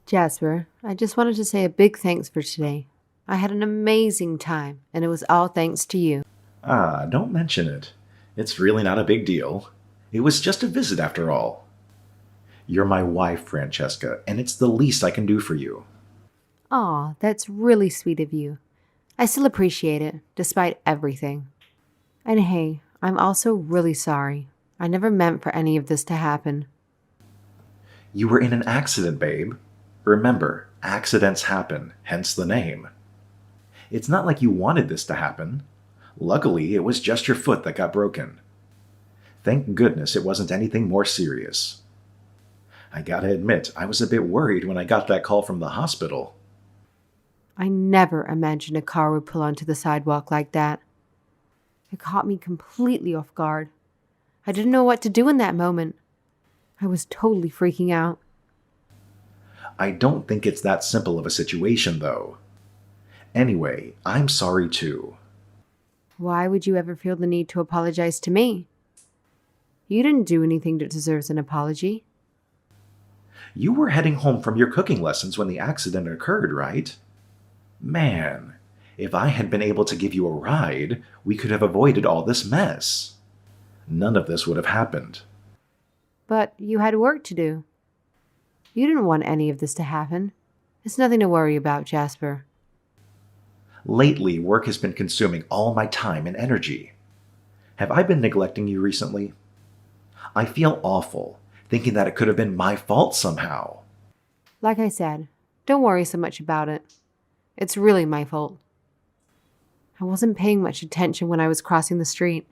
Jasper, I just wanted to say a big thanks for today. I had an amazing time, and it was all thanks to you. Don't mention it. It's really not a big deal. It was just a visit after all. You're my wife, Francesca, and it's the least I can do for you. Aw, that's really sweet of you. I still appreciate it, despite everything. And hey, I'm also really sorry. I never meant for any of this to happen. You were in an accident, babe. Remember, accidents happen, hence the name. It's not like you wanted this to happen. Luckily, it was just your foot that got broken. Thank goodness it wasn't anything more serious. I gotta admit, I was a bit worried when I got that call from the hospital. I never imagined a car would pull onto the sidewalk like that. It caught me completely off guard. I didn't know what to do in that moment. I was totally freaking out. I don't think it's that simple of a situation, though. Anyway, I'm sorry too. Why would you ever feel the need to apologize to me? You didn't do anything that deserves an apology. You were heading home from your cooking lessons when the accident occurred, right? Man, if I had been able to give you a ride, we could have avoided all this mess. None of this would have happened. But you had work to do. You didn't want any of this to happen. It's nothing to worry about, Jasper. Lately, work has been consuming all my time and energy. Have I been neglecting you recently? I feel awful, thinking that it could have been my fault somehow. Like I said, don't worry so much about it. It's really my fault. I wasn't paying much attention when I was crossing the street.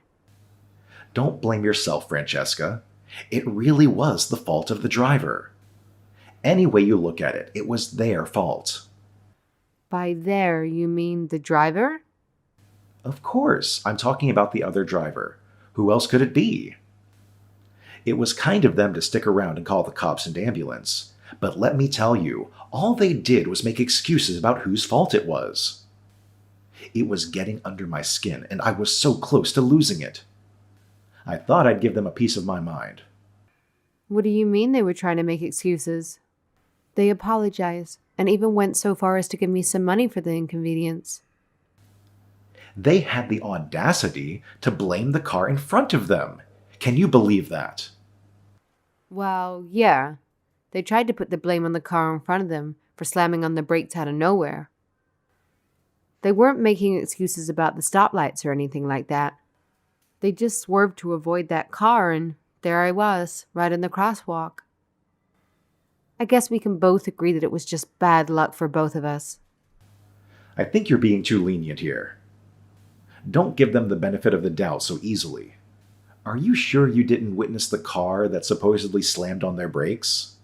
Don't blame yourself, Francesca. It really was the fault of the driver. Any way you look at it, it was their fault. By there, you mean the driver? Of course, I'm talking about the other driver. Who else could it be? It was kind of them to stick around and call the cops and ambulance. But let me tell you, all they did was make excuses about whose fault it was. It was getting under my skin, and I was so close to losing it. I thought I'd give them a piece of my mind. What do you mean they were trying to make excuses? They apologized and even went so far as to give me some money for the inconvenience. They had the audacity to blame the car in front of them. Can you believe that? Well, yeah. They tried to put the blame on the car in front of them for slamming on the brakes out of nowhere. They weren't making excuses about the stoplights or anything like that. They just swerved to avoid that car, and there I was, right in the crosswalk. I guess we can both agree that it was just bad luck for both of us. I think you're being too lenient here. Don't give them the benefit of the doubt so easily. Are you sure you didn't witness the car that supposedly slammed on their brakes?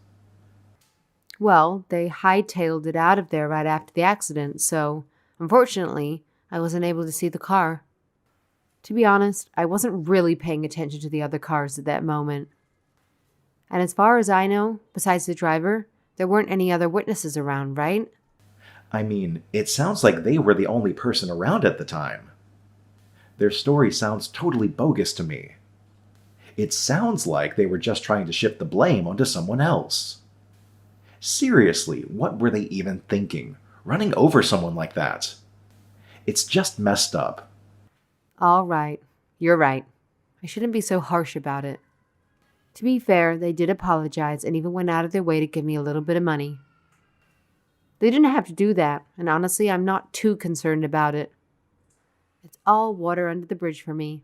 Well, they hightailed it out of there right after the accident, so unfortunately, I wasn't able to see the car. To be honest, I wasn't really paying attention to the other cars at that moment. And as far as I know, besides the driver, there weren't any other witnesses around, right? I mean, it sounds like they were the only person around at the time. Their story sounds totally bogus to me. It sounds like they were just trying to shift the blame onto someone else. Seriously, what were they even thinking? Running over someone like that? It's just messed up. All right, you're right. I shouldn't be so harsh about it. To be fair, they did apologize and even went out of their way to give me a little bit of money. They didn't have to do that, and honestly, I'm not too concerned about it. It's all water under the bridge for me.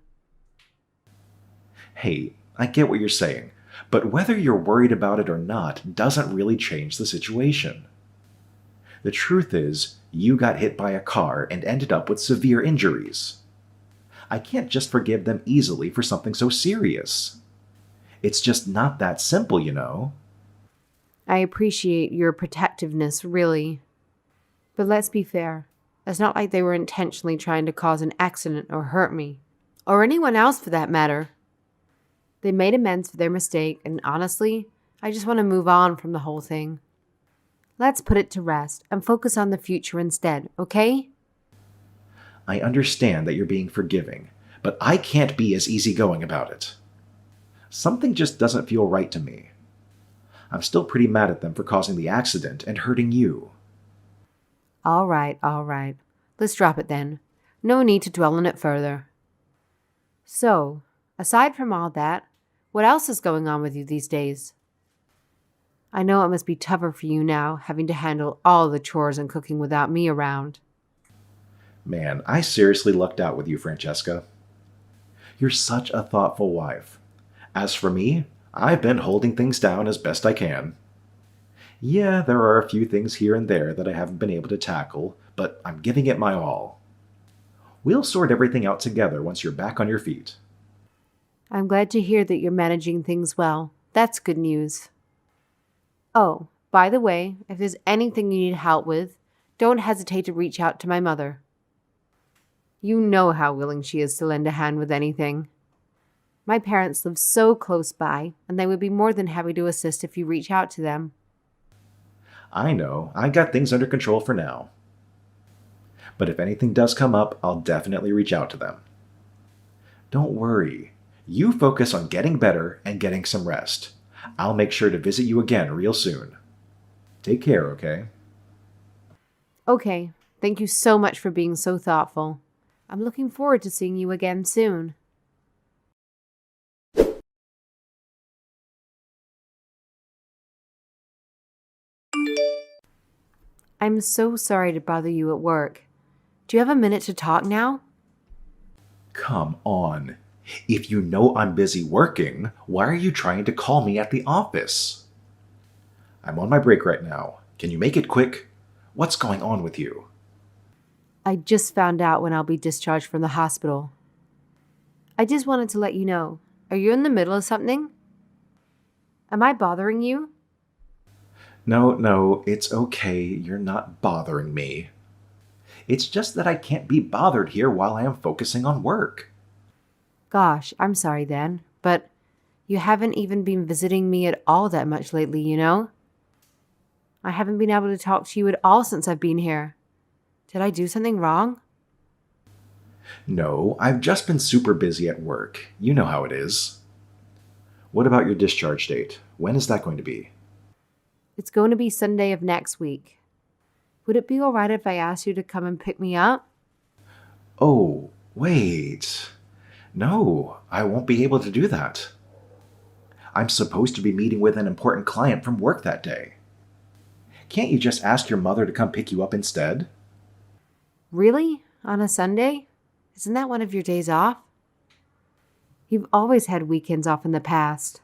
Hey, I get what you're saying, but whether you're worried about it or not doesn't really change the situation. The truth is, you got hit by a car and ended up with severe injuries. I can't just forgive them easily for something so serious. It's just not that simple, you know. I appreciate your protectiveness, really. But let's be fair. It's not like they were intentionally trying to cause an accident or hurt me. Or anyone else for that matter. They made amends for their mistake, and honestly, I just want to move on from the whole thing. Let's put it to rest and focus on the future instead, okay? I understand that you're being forgiving, but I can't be as easygoing about it. Something just doesn't feel right to me. I'm still pretty mad at them for causing the accident and hurting you. All right, all right. Let's drop it then. No need to dwell on it further. So, aside from all that, what else is going on with you these days? I know it must be tougher for you now, having to handle all the chores and cooking without me around. Man, I seriously lucked out with you, Francesca. You're such a thoughtful wife. As for me, I've been holding things down as best I can. Yeah, there are a few things here and there that I haven't been able to tackle, but I'm giving it my all. We'll sort everything out together once you're back on your feet. I'm glad to hear that you're managing things well. That's good news. Oh, by the way, if there's anything you need help with, don't hesitate to reach out to my mother. You know how willing she is to lend a hand with anything. My parents live so close by, and they would be more than happy to assist if you reach out to them. I know, I got things under control for now. But if anything does come up, I'll definitely reach out to them. Don't worry. You focus on getting better and getting some rest. I'll make sure to visit you again real soon. Take care, okay? Okay, thank you so much for being so thoughtful. I'm looking forward to seeing you again soon. I'm so sorry to bother you at work. Do you have a minute to talk now? Come on. If you know I'm busy working, why are you trying to call me at the office? I'm on my break right now. Can you make it quick? What's going on with you? I just found out when I'll be discharged from the hospital. I just wanted to let you know. Are you in the middle of something? Am I bothering you? No, it's okay. You're not bothering me. It's just that I can't be bothered here while I am focusing on work. Gosh, I'm sorry then, but you haven't even been visiting me at all that much lately, you know? I haven't been able to talk to you at all since I've been here. Did I do something wrong? No, I've just been super busy at work. You know how it is. What about your discharge date? When is that going to be? It's going to be Sunday of next week. Would it be all right if I asked you to come and pick me up? Oh, wait. No, I won't be able to do that. I'm supposed to be meeting with an important client from work that day. Can't you just ask your mother to come pick you up instead? Really? On a Sunday? Isn't that one of your days off? You've always had weekends off in the past.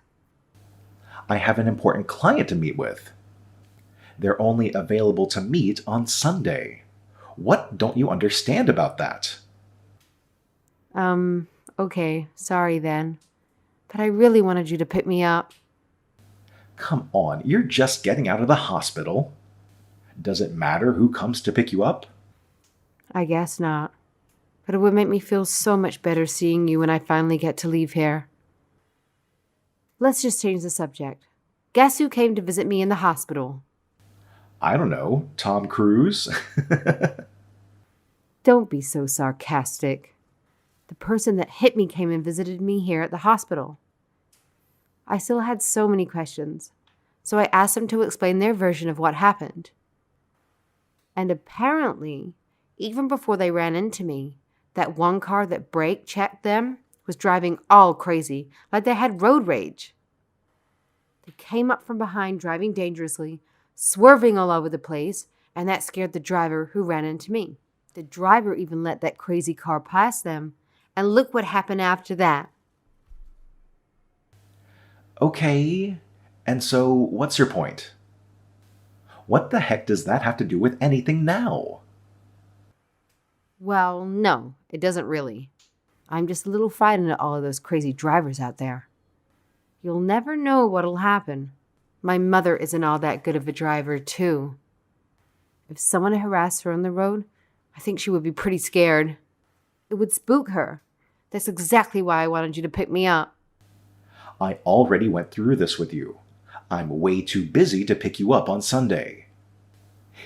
I have an important client to meet with. They're only available to meet on Sunday. What don't you understand about that? Okay, sorry then. But I really wanted you to pick me up. Come on, you're just getting out of the hospital. Does it matter who comes to pick you up? I guess not. But it would make me feel so much better seeing you when I finally get to leave here. Let's just change the subject. Guess who came to visit me in the hospital? I don't know, Tom Cruise? Don't be so sarcastic. The person that hit me came and visited me here at the hospital. I still had so many questions, so I asked them to explain their version of what happened. And apparently, even before they ran into me, that one car that brake checked them was driving all crazy, like they had road rage. They came up from behind driving dangerously, swerving all over the place, and that scared the driver who ran into me. The driver even let that crazy car pass them, and look what happened after that. Okay, and so what's your point? What the heck does that have to do with anything now? Well, no, it doesn't really. I'm just a little frightened at all of those crazy drivers out there. You'll never know what'll happen. My mother isn't all that good of a driver, too. If someone harassed her on the road, I think she would be pretty scared. It would spook her. That's exactly why I wanted you to pick me up. I already went through this with you. I'm way too busy to pick you up on Sunday.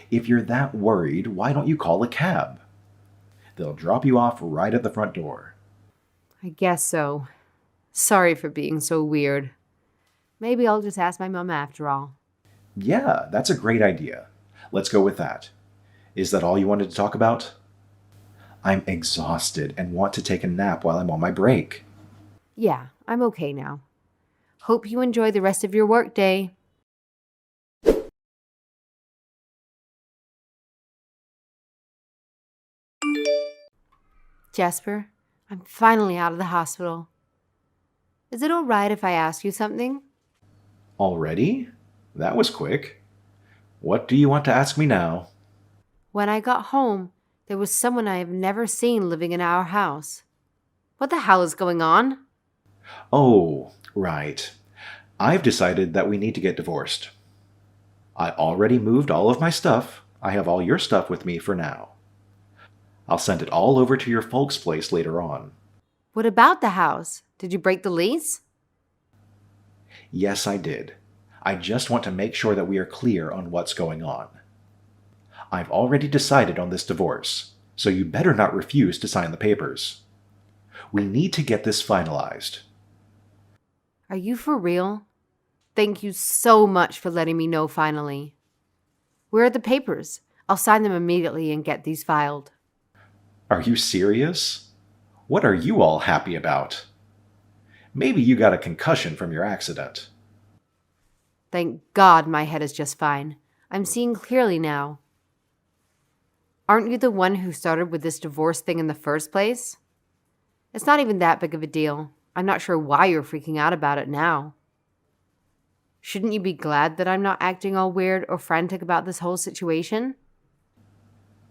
If you're that worried, why don't you call a cab? They'll drop you off right at the front door. I guess so. Sorry for being so weird. Maybe I'll just ask my mom after all. Yeah, that's a great idea. Let's go with that. Is that all you wanted to talk about? I'm exhausted and want to take a nap while I'm on my break. Yeah, I'm okay now. Hope you enjoy the rest of your workday. Jasper, I'm finally out of the hospital. Is it alright if I ask you something? Already? That was quick. What do you want to ask me now? When I got home, there was someone I have never seen living in our house. What the hell is going on? Oh, right. I've decided that we need to get divorced. I already moved all of my stuff. I have all your stuff with me for now. I'll send it all over to your folks' place later on. What about the house? Did you break the lease? Yes, I did. I just want to make sure that we are clear on what's going on. I've already decided on this divorce, so you better not refuse to sign the papers. We need to get this finalized. Are you for real? Thank you so much for letting me know finally. Where are the papers? I'll sign them immediately and get these filed. Are you serious? What are you all happy about? Maybe you got a concussion from your accident. Thank God my head is just fine. I'm seeing clearly now. Aren't you the one who started with this divorce thing in the first place? It's not even that big of a deal. I'm not sure why you're freaking out about it now. Shouldn't you be glad that I'm not acting all weird or frantic about this whole situation?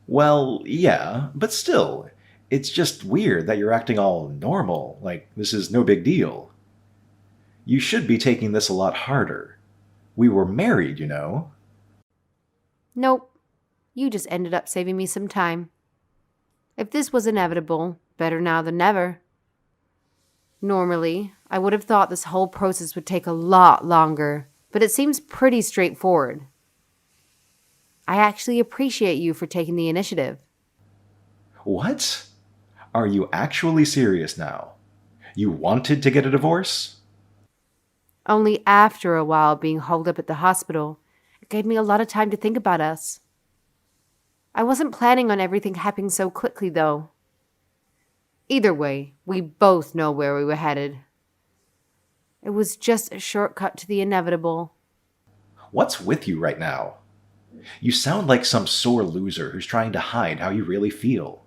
Well, yeah, but still, it's just weird that you're acting all normal, like this is no big deal. You should be taking this a lot harder. We were married, you know. Nope. You just ended up saving me some time. If this was inevitable, better now than never. Normally, I would have thought this whole process would take a lot longer, but it seems pretty straightforward. I actually appreciate you for taking the initiative. What? Are you actually serious now? You wanted to get a divorce? Only after a while being holed up at the hospital, it gave me a lot of time to think about us. I wasn't planning on everything happening so quickly, though. Either way, we both know where we were headed. It was just a shortcut to the inevitable. What's with you right now? You sound like some sore loser who's trying to hide how you really feel.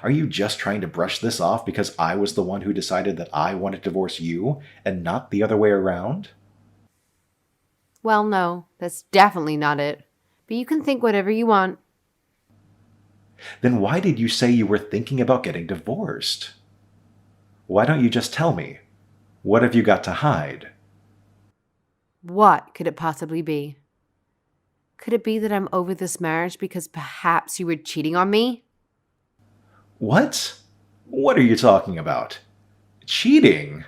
Are you just trying to brush this off because I was the one who decided that I wanted to divorce you and not the other way around? Well, no, that's definitely not it. But you can think whatever you want. Then why did you say you were thinking about getting divorced? Why don't you just tell me? What have you got to hide? What could it possibly be? Could it be that I'm over this marriage because perhaps you were cheating on me? What? What are you talking about? Cheating?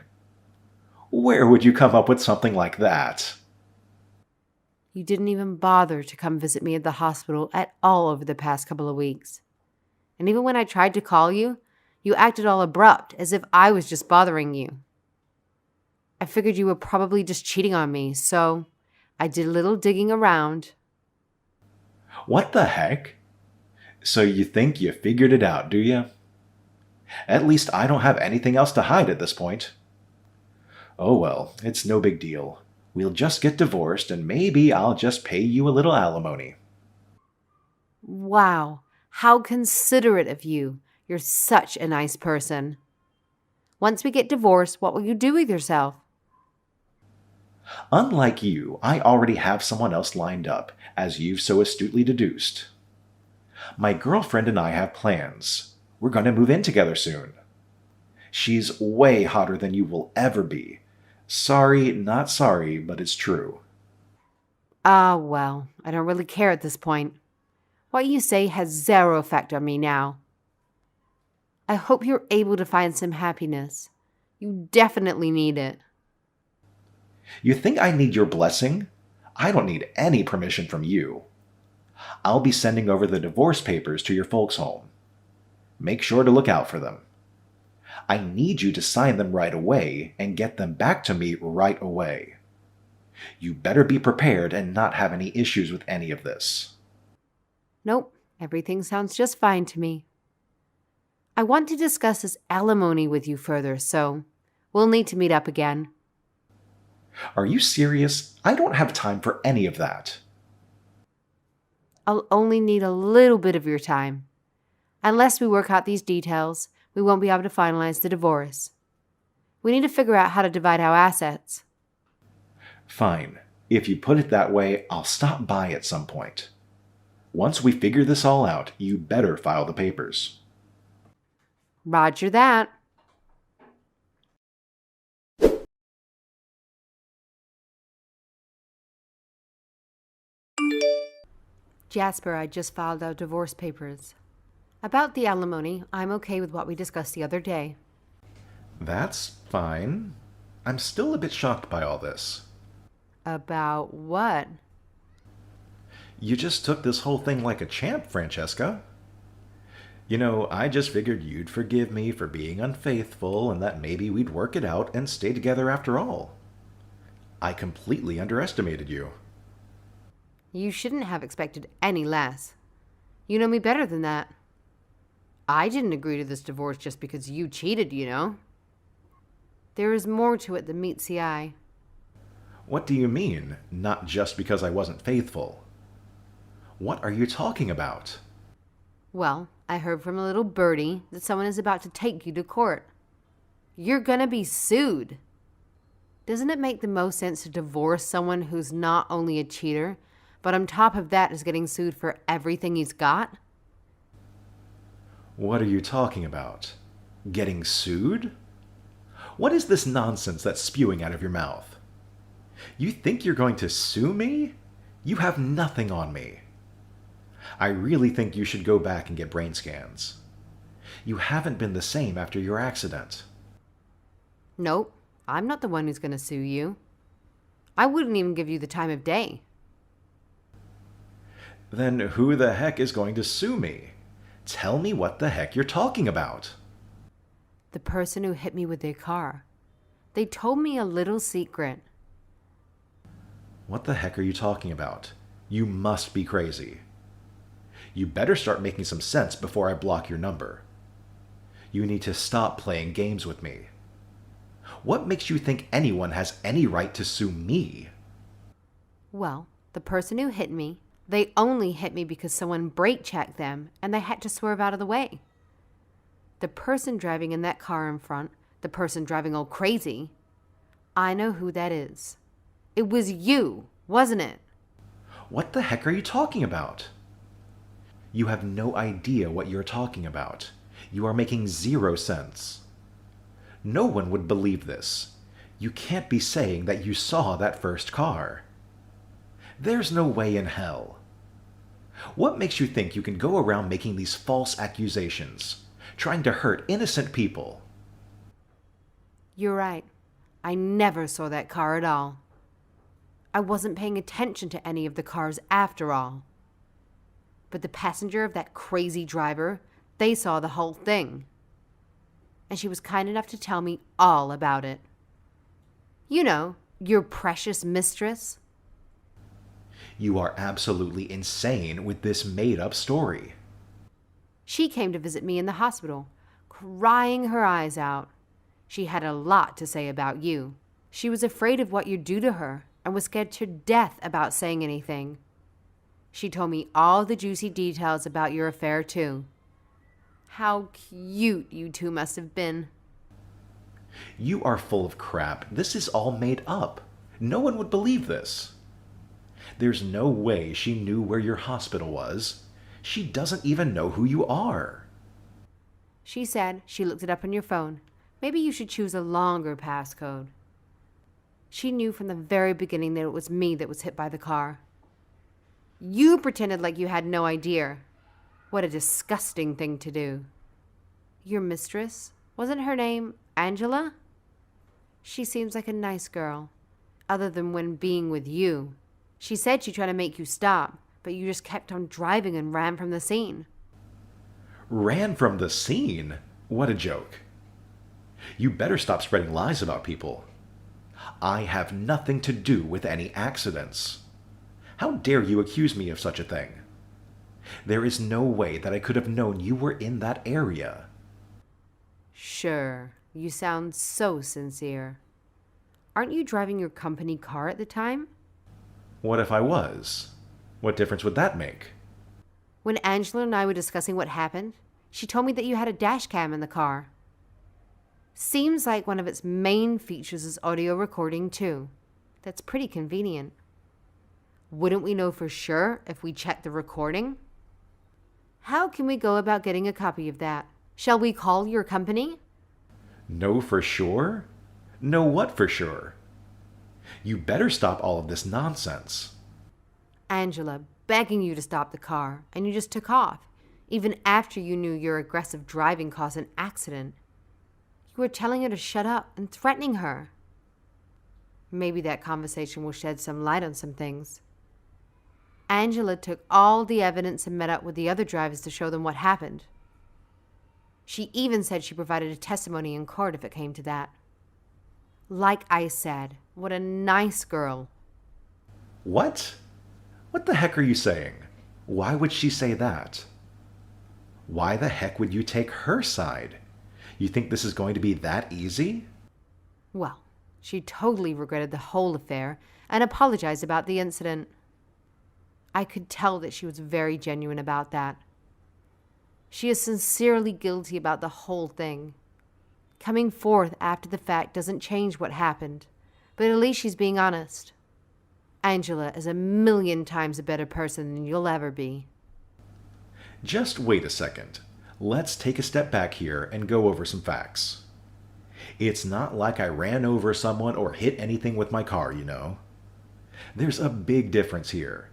Where would you come up with something like that? You didn't even bother to come visit me at the hospital at all over the past couple of weeks. And even when I tried to call you, you acted all abrupt, as if I was just bothering you. I figured you were probably just cheating on me, so I did a little digging around. What the heck? So you think you figured it out, do you? At least I don't have anything else to hide at this point. Oh well, it's no big deal. We'll just get divorced and maybe I'll just pay you a little alimony. Wow, how considerate of you. You're such a nice person. Once we get divorced, what will you do with yourself? Unlike you, I already have someone else lined up, as you've so astutely deduced. My girlfriend and I have plans. We're going to move in together soon. She's way hotter than you will ever be. Sorry, not sorry, but it's true. Ah, well, I don't really care at this point. What you say has zero effect on me now. I hope you're able to find some happiness. You definitely need it. You think I need your blessing? I don't need any permission from you. I'll be sending over the divorce papers to your folks' home. Make sure to look out for them. I need you to sign them right away and get them back to me right away. You better be prepared and not have any issues with any of this. Nope, everything sounds just fine to me. I want to discuss this alimony with you further, so we'll need to meet up again. Are you serious? I don't have time for any of that. I'll only need a little bit of your time. Unless we work out these details, we won't be able to finalize the divorce. We need to figure out how to divide our assets. Fine. If you put it that way, I'll stop by at some point. Once we figure this all out, you better file the papers. Roger that. Jasper, I just filed our divorce papers. About the alimony, I'm okay with what we discussed the other day. That's fine. I'm still a bit shocked by all this. About what? You just took this whole thing like a champ, Francesca. I just figured you'd forgive me for being unfaithful and that maybe we'd work it out and stay together after all. I completely underestimated you. You shouldn't have expected any less. You know me better than that. I didn't agree to this divorce just because you cheated, you know. There is more to it than meets the eye. What do you mean, not just because I wasn't faithful? What are you talking about? Well, I heard from a little birdie that someone is about to take you to court. You're gonna be sued. Doesn't it make the most sense to divorce someone who's not only a cheater, but on top of that is getting sued for everything he's got? What are you talking about? Getting sued? What is this nonsense that's spewing out of your mouth? You think you're going to sue me? You have nothing on me. I really think you should go back and get brain scans. You haven't been the same after your accident. Nope, I'm not the one who's gonna sue you. I wouldn't even give you the time of day. Then who the heck is going to sue me? Tell me what the heck you're talking about. The person who hit me with their car. They told me a little secret. What the heck are you talking about? You must be crazy. You better start making some sense before I block your number. You need to stop playing games with me. What makes you think anyone has any right to sue me? Well, the person who hit me, they only hit me because someone brake checked them and they had to swerve out of the way. The person driving in that car in front, the person driving all crazy, I know who that is. It was you, wasn't it? What the heck are you talking about? You have no idea what you're talking about. You are making zero sense. No one would believe this. You can't be saying that you saw that first car. There's no way in hell. What makes you think you can go around making these false accusations, trying to hurt innocent people? You're right. I never saw that car at all. I wasn't paying attention to any of the cars after all. But the passenger of that crazy driver, they saw the whole thing. And she was kind enough to tell me all about it. You know, your precious mistress. You are absolutely insane with this made-up story. She came to visit me in the hospital, crying her eyes out. She had a lot to say about you. She was afraid of what you'd do to her and was scared to death about saying anything. She told me all the juicy details about your affair, too. How cute you two must have been. You are full of crap. This is all made up. No one would believe this. There's no way she knew where your hospital was. She doesn't even know who you are. She said she looked it up on your phone. Maybe you should choose a longer passcode. She knew from the very beginning that it was me that was hit by the car. You pretended like you had no idea. What a disgusting thing to do. Your mistress? Wasn't her name Angela? She seems like a nice girl, other than when being with you. She said she tried to make you stop, but you just kept on driving and ran from the scene. Ran from the scene? What a joke. You better stop spreading lies about people. I have nothing to do with any accidents. How dare you accuse me of such a thing? There is no way that I could have known you were in that area. Sure, you sound so sincere. Aren't you driving your company car at the time? What if I was? What difference would that make? When Angela and I were discussing what happened, she told me that you had a dash cam in the car. Seems like one of its main features is audio recording, too. That's pretty convenient. Wouldn't we know for sure if we checked the recording? How can we go about getting a copy of that? Shall we call your company? Know for sure? Know what for sure? You better stop all of this nonsense. Angela, begging you to stop the car, and you just took off, even after you knew your aggressive driving caused an accident. You were telling her to shut up and threatening her. Maybe that conversation will shed some light on some things. Angela took all the evidence and met up with the other drivers to show them what happened. She even said she provided a testimony in court if it came to that. Like I said, what a nice girl. What? What the heck are you saying? Why would she say that? Why the heck would you take her side? You think this is going to be that easy? Well, she totally regretted the whole affair and apologized about the incident. I could tell that she was very genuine about that. She is sincerely guilty about the whole thing. Coming forth after the fact doesn't change what happened, but at least she's being honest. Angela is 1,000,000 times a better person than you'll ever be. Just wait a second. Let's take a step back here and go over some facts. It's not like I ran over someone or hit anything with my car, you know. There's a big difference here.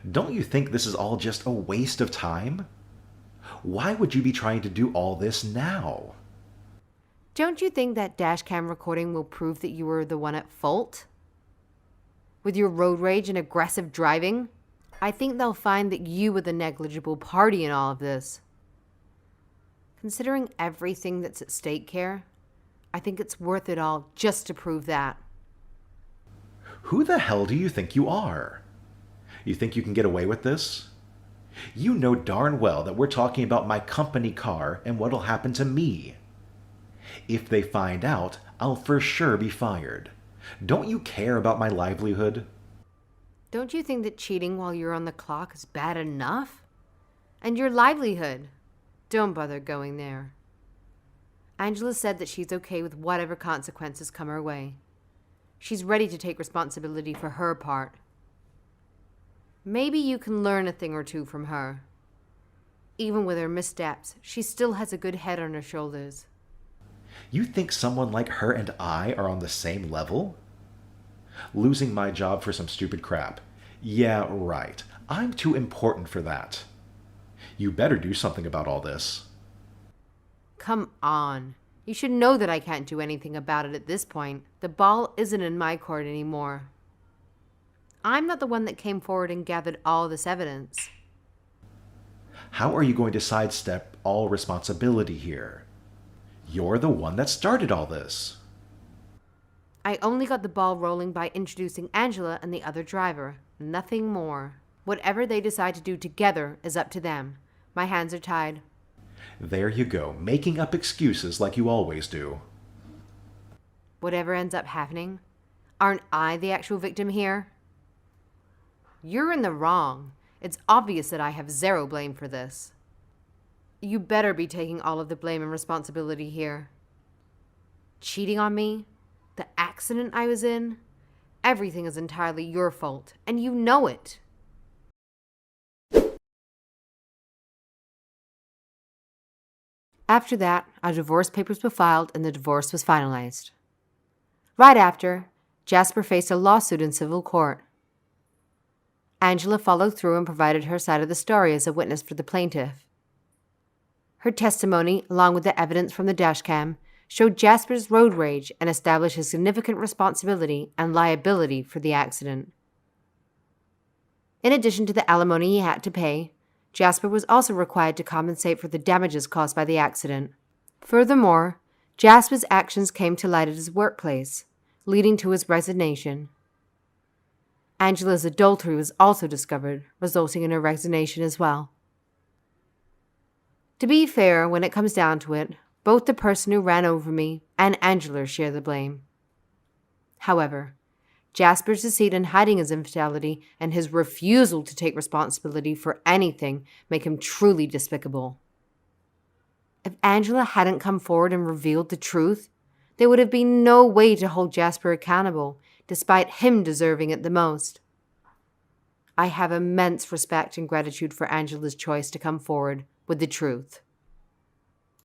Don't you think this is all just a waste of time? Why would you be trying to do all this now? Don't you think that dash cam recording will prove that you were the one at fault? With your road rage and aggressive driving, I think they'll find that you were the negligible party in all of this. Considering everything that's at stake here, I think it's worth it all just to prove that. Who the hell do you think you are? You think you can get away with this? You know darn well that we're talking about my company car and what'll happen to me. If they find out, I'll for sure be fired. Don't you care about my livelihood? Don't you think that cheating while you're on the clock is bad enough? And your livelihood? Don't bother going there. Angela said that she's okay with whatever consequences come her way. She's ready to take responsibility for her part. Maybe you can learn a thing or two from her. Even with her missteps, she still has a good head on her shoulders. You think someone like her and I are on the same level? Losing my job for some stupid crap. Yeah, right. I'm too important for that. You better do something about all this. Come on. You should know that I can't do anything about it at this point. The ball isn't in my court anymore. I'm not the one that came forward and gathered all this evidence. How are you going to sidestep all responsibility here? You're the one that started all this. I only got the ball rolling by introducing Angela and the other driver. Nothing more. Whatever they decide to do together is up to them. My hands are tied. There you go, making up excuses like you always do. Whatever ends up happening, aren't I the actual victim here? You're in the wrong. It's obvious that I have zero blame for this. You better be taking all of the blame and responsibility here. Cheating on me, the accident I was in, everything is entirely your fault, and you know it. After that, our divorce papers were filed and the divorce was finalized. Right after, Jasper faced a lawsuit in civil court. Angela followed through and provided her side of the story as a witness for the plaintiff. Her testimony, along with the evidence from the dashcam, showed Jasper's road rage and established his significant responsibility and liability for the accident. In addition to the alimony he had to pay, Jasper was also required to compensate for the damages caused by the accident. Furthermore, Jasper's actions came to light at his workplace, leading to his resignation. Angela's adultery was also discovered, resulting in her resignation as well. To be fair, when it comes down to it, both the person who ran over me and Angela share the blame. However, Jasper's deceit in hiding his infidelity and his refusal to take responsibility for anything make him truly despicable. If Angela hadn't come forward and revealed the truth, there would have been no way to hold Jasper accountable, despite him deserving it the most. I have immense respect and gratitude for Angela's choice to come forward with the truth.